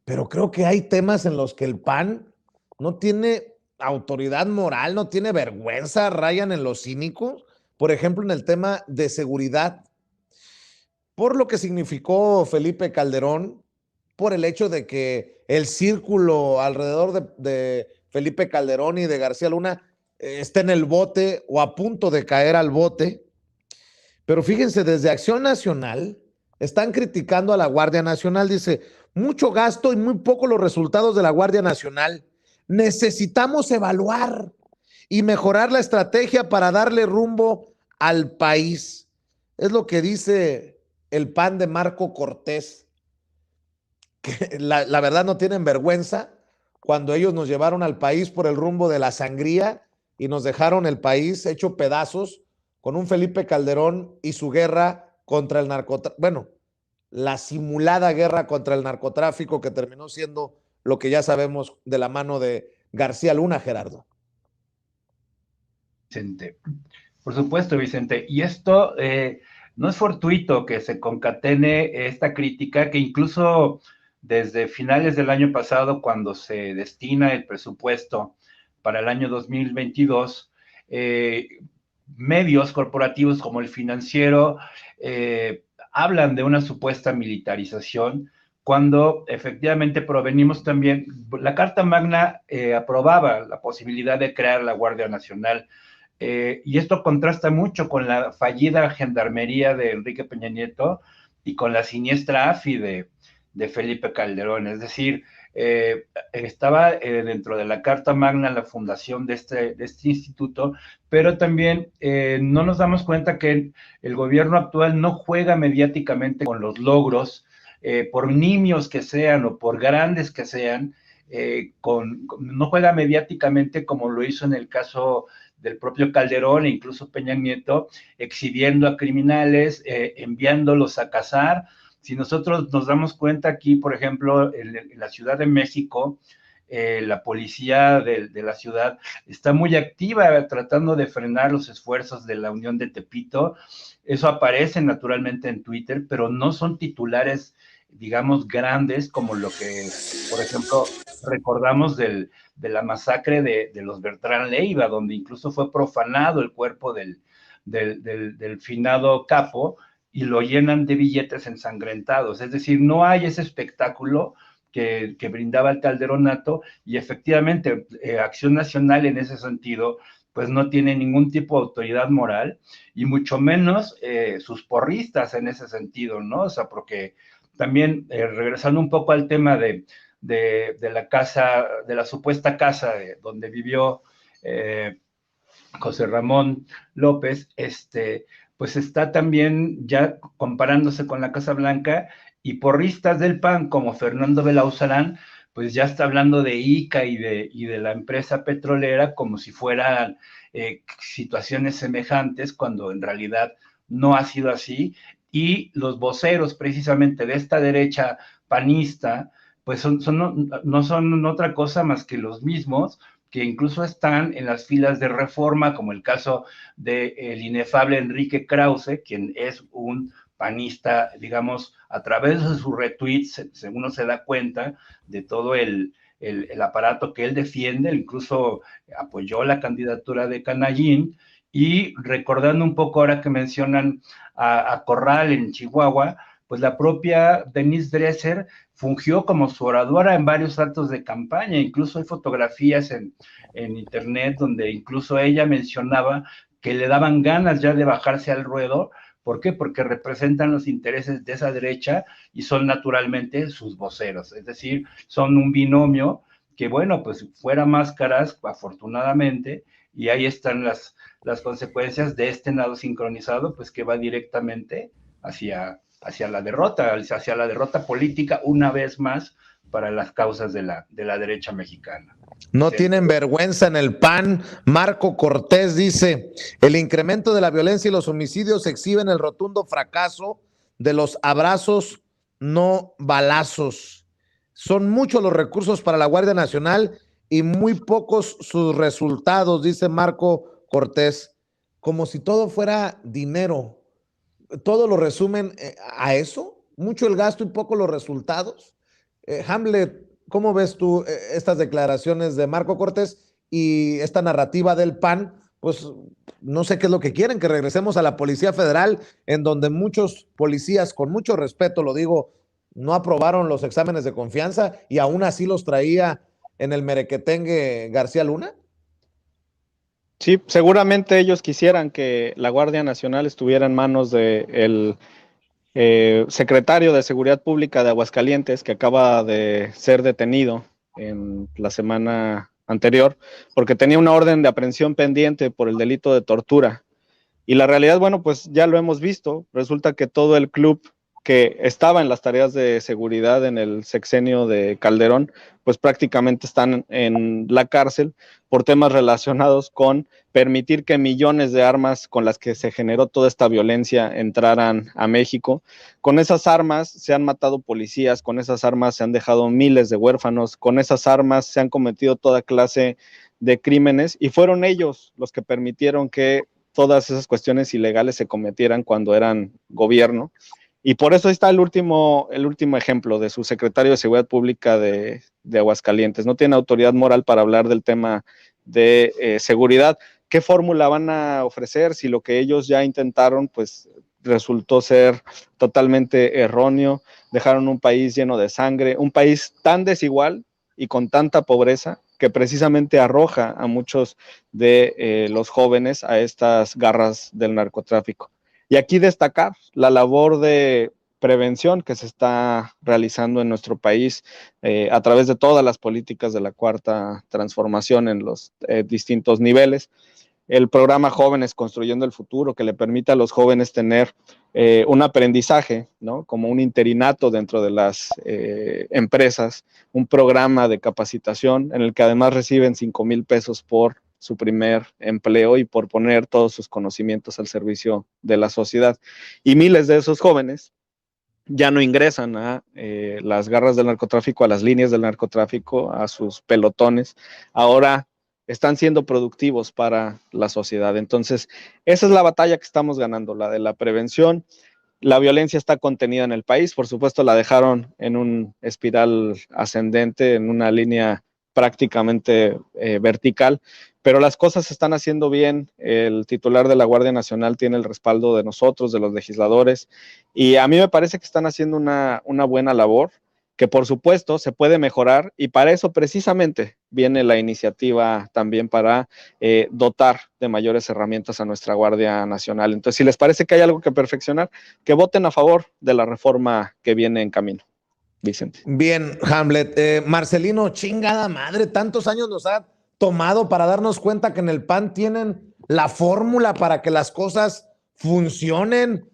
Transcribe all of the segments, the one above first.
pero creo que hay temas en los que el PAN no tiene autoridad moral, no tiene vergüenza, rayan en los cínicos. Por ejemplo, en el tema de seguridad, por lo que significó Felipe Calderón, por el hecho de que el círculo alrededor de Felipe Calderón y de García Luna está en el bote o a punto de caer al bote. Pero fíjense, desde Acción Nacional están criticando a la Guardia Nacional. Dice, mucho gasto y muy poco los resultados de la Guardia Nacional. Necesitamos evaluar y mejorar la estrategia para darle rumbo al país. Es lo que dice el PAN de Marco Cortés, que la verdad no tienen vergüenza cuando ellos nos llevaron al país por el rumbo de la sangría y nos dejaron el país hecho pedazos con un Felipe Calderón y su guerra contra el narcotráfico, bueno, la simulada guerra contra el narcotráfico que terminó siendo lo que ya sabemos de la mano de García Luna, Gerardo. Vicente. Por supuesto, Vicente. Y esto no es fortuito que se concatene esta crítica que incluso desde finales del año pasado, cuando se destina el presupuesto para el año 2022, medios corporativos como el Financiero hablan de una supuesta militarización, cuando efectivamente provenimos también, la Carta Magna aprobaba la posibilidad de crear la Guardia Nacional. Y esto contrasta mucho con la fallida gendarmería de Enrique Peña Nieto y con la siniestra AFI de Felipe Calderón. Es decir, estaba dentro de la Carta Magna la fundación de este instituto, pero también no nos damos cuenta que el gobierno actual no juega mediáticamente con los logros, por nimios que sean o por grandes que sean, no juega mediáticamente como lo hizo en el caso del propio Calderón e incluso Peña Nieto, exhibiendo a criminales, enviándolos a cazar. Si nosotros nos damos cuenta aquí, por ejemplo, en la Ciudad de México, la policía de la ciudad está muy activa tratando de frenar los esfuerzos de la Unión de Tepito. Eso aparece naturalmente en Twitter, pero no son titulares, digamos, grandes como lo que, por ejemplo, recordamos de la masacre de los Bertrán Leiva, donde incluso fue profanado el cuerpo del finado capo y lo llenan de billetes ensangrentados. Es decir, no hay ese espectáculo que brindaba el Calderonato, y efectivamente Acción Nacional en ese sentido pues no tiene ningún tipo de autoridad moral, y mucho menos sus porristas en ese sentido, ¿no? O sea, porque también regresando un poco al tema de la casa, de la supuesta casa donde vivió José Ramón López, pues está también ya comparándose con la Casa Blanca, y porristas del PAN como Fernando Belauzarán, pues ya está hablando de ICA y de la empresa petrolera como si fueran situaciones semejantes, cuando en realidad no ha sido así. Y los voceros precisamente de esta derecha panista, pues no son otra cosa más que los mismos que incluso están en las filas de Reforma, como el caso del inefable Enrique Krause, quien es un panista, digamos, a través de sus retweets, uno se da cuenta de todo el aparato que él defiende, incluso apoyó la candidatura de Canallín. Y recordando un poco ahora que mencionan a Corral en Chihuahua, pues la propia Denise Dresser fungió como su oradora en varios actos de campaña. Incluso hay fotografías en internet donde incluso ella mencionaba que le daban ganas ya de bajarse al ruedo. ¿Por qué? Porque representan los intereses de esa derecha y son naturalmente sus voceros. Es decir, son un binomio que, bueno, pues fuera máscaras, afortunadamente, y ahí están las consecuencias de este nado sincronizado, pues que va directamente hacia la derrota política, una vez más, para las causas de la derecha mexicana. No tienen vergüenza en el PAN. Marco Cortés dice, el incremento de la violencia y los homicidios exhiben el rotundo fracaso de los abrazos, no balazos. Son muchos los recursos para la Guardia Nacional y muy pocos sus resultados, dice Marco Cortés, como si todo fuera dinero. Todo lo resumen a eso, mucho el gasto y poco los resultados. Hamlet, ¿cómo ves tú estas declaraciones de Marco Cortés y esta narrativa del PAN? Pues no sé qué es lo que quieren, que regresemos a la Policía Federal, en donde muchos policías, con mucho respeto lo digo, no aprobaron los exámenes de confianza y aún así los traía en el merequetengue García Luna. Sí, seguramente ellos quisieran que la Guardia Nacional estuviera en manos del secretario de Seguridad Pública de Aguascalientes, que acaba de ser detenido en la semana anterior, porque tenía una orden de aprehensión pendiente por el delito de tortura. Y la realidad, bueno, pues ya lo hemos visto. Resulta que todo el club que estaba en las tareas de seguridad en el sexenio de Calderón, pues prácticamente están en la cárcel por temas relacionados con permitir que millones de armas con las que se generó toda esta violencia entraran a México. Con esas armas se han matado policías, con esas armas se han dejado miles de huérfanos, con esas armas se han cometido toda clase de crímenes y fueron ellos los que permitieron que todas esas cuestiones ilegales se cometieran cuando eran gobierno. Y por eso está el último ejemplo de su secretario de Seguridad Pública de Aguascalientes. No tiene autoridad moral para hablar del tema de seguridad. ¿Qué fórmula van a ofrecer si lo que ellos ya intentaron, pues resultó ser totalmente erróneo? Dejaron un país lleno de sangre, un país tan desigual y con tanta pobreza que precisamente arroja a muchos de los jóvenes a estas garras del narcotráfico. Y aquí destacar la labor de prevención que se está realizando en nuestro país a través de todas las políticas de la Cuarta Transformación en los distintos niveles. El programa Jóvenes Construyendo el Futuro, que le permite a los jóvenes tener un aprendizaje, ¿no? Como un interinato dentro de las empresas, un programa de capacitación en el que además reciben 5,000 pesos por su primer empleo y por poner todos sus conocimientos al servicio de la sociedad. Y miles de esos jóvenes ya no ingresan a las garras del narcotráfico, a las líneas del narcotráfico, a sus pelotones. Ahora están siendo productivos para la sociedad. Entonces, esa es la batalla que estamos ganando, la de la prevención. La violencia está contenida en el país, por supuesto la dejaron en un espiral ascendente, en una línea prácticamente vertical, pero las cosas se están haciendo bien. El titular de la Guardia Nacional tiene el respaldo de nosotros, de los legisladores, y a mí me parece que están haciendo una buena labor, que por supuesto se puede mejorar, y para eso precisamente viene la iniciativa también para dotar de mayores herramientas a nuestra Guardia Nacional. Entonces, si les parece que hay algo que perfeccionar, que voten a favor de la reforma que viene en camino. Vicente. Bien, Hamlet. Marcelino, chingada madre, tantos años nos ha tomado para darnos cuenta que en el PAN tienen la fórmula para que las cosas funcionen.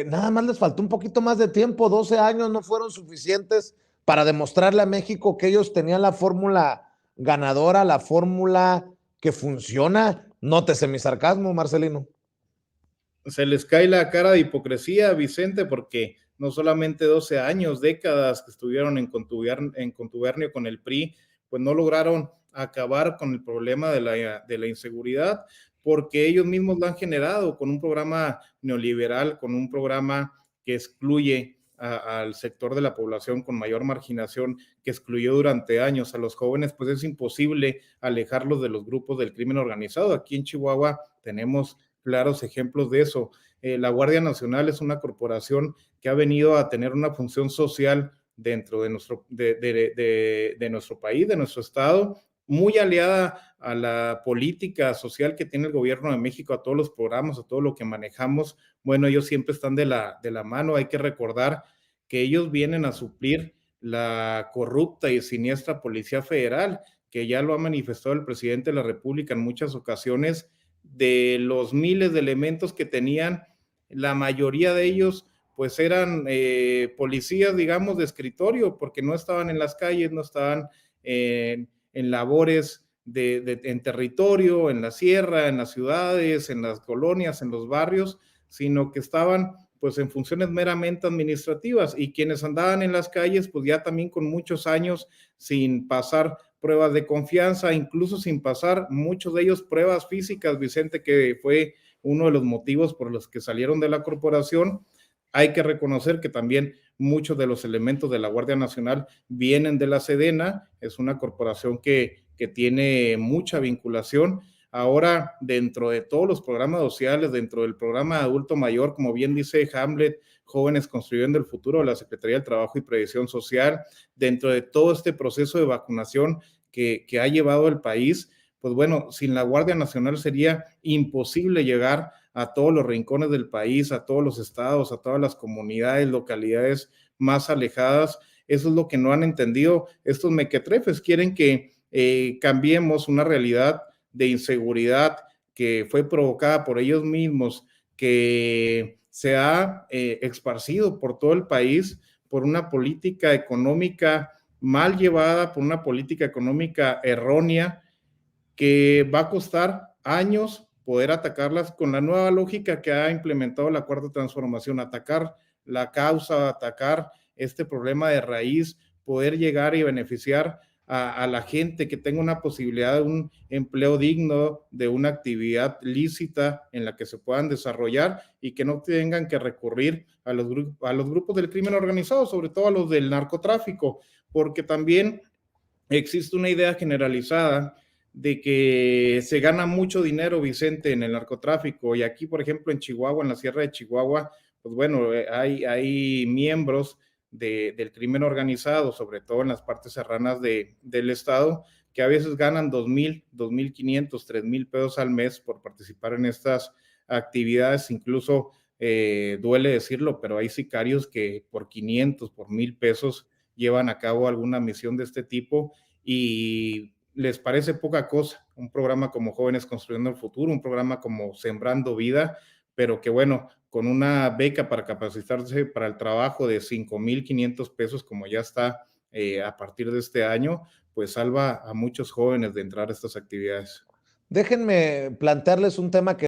Nada más les faltó un poquito más de tiempo, 12 años no fueron suficientes para demostrarle a México que ellos tenían la fórmula ganadora, la fórmula que funciona. Nótese mi sarcasmo, Marcelino. Se les cae la cara de hipocresía, Vicente, porque no solamente 12 años, décadas que estuvieron en contubernio con el PRI, pues no lograron acabar con el problema de la inseguridad, porque ellos mismos lo han generado con un programa neoliberal, con un programa que excluye al sector de la población con mayor marginación, que excluyó durante años a los jóvenes, pues es imposible alejarlos de los grupos del crimen organizado. Aquí en Chihuahua tenemos claros ejemplos de eso. La Guardia Nacional es una corporación que ha venido a tener una función social dentro de nuestro país, de nuestro estado, muy aliada a la política social que tiene el gobierno de México, a todos los programas, a todo lo que manejamos. Bueno, ellos siempre están de la mano. Hay que recordar que ellos vienen a suplir la corrupta y siniestra Policía Federal, que ya lo ha manifestado el presidente de la República en muchas ocasiones. De los miles de elementos que tenían, la mayoría de ellos pues eran policías, digamos, de escritorio, porque no estaban en las calles, no estaban en labores en territorio, en la sierra, en las ciudades, en las colonias, en los barrios, sino que estaban pues en funciones meramente administrativas, y quienes andaban en las calles pues ya también con muchos años sin pasar pruebas de confianza, incluso sin pasar muchos de ellos pruebas físicas, Vicente, que fue uno de los motivos por los que salieron de la corporación. Hay que reconocer que también muchos de los elementos de la Guardia Nacional vienen de la Sedena, es una corporación que tiene mucha vinculación. Ahora, dentro de todos los programas sociales, dentro del programa de adulto mayor, como bien dice Hamlet, Jóvenes Construyendo el Futuro de la Secretaría del Trabajo y Previsión Social, dentro de todo este proceso de vacunación que ha llevado el país, pues bueno, sin la Guardia Nacional sería imposible llegar a todos los rincones del país, a todos los estados, a todas las comunidades, localidades más alejadas. Eso es lo que no han entendido estos mequetrefes. Quieren que cambiemos una realidad de inseguridad que fue provocada por ellos mismos, que se ha esparcido por todo el país por una política económica mal llevada, por una política económica errónea, que va a costar años poder atacarlas con la nueva lógica que ha implementado la Cuarta Transformación, atacar la causa, atacar este problema de raíz, poder llegar y beneficiar a la gente que tenga una posibilidad de un empleo digno, de una actividad lícita en la que se puedan desarrollar y que no tengan que recurrir a los grupos del crimen organizado, sobre todo a los del narcotráfico, porque también existe una idea generalizada de que se gana mucho dinero, Vicente, en el narcotráfico. Y aquí, por ejemplo, en Chihuahua, en la Sierra de Chihuahua, pues bueno, hay miembros del crimen organizado, sobre todo en las partes serranas del estado, que a veces ganan 2,000, 2,500, 3,000 pesos al mes por participar en estas actividades. Incluso duele decirlo, pero hay sicarios que por 500, por 1,000 pesos llevan a cabo alguna misión de este tipo y les parece poca cosa un programa como Jóvenes Construyendo el Futuro, un programa como Sembrando Vida, pero que bueno, con una beca para capacitarse para el trabajo de 5,500 pesos, como ya está a partir de este año, pues salva a muchos jóvenes de entrar a estas actividades. Déjenme plantearles un tema que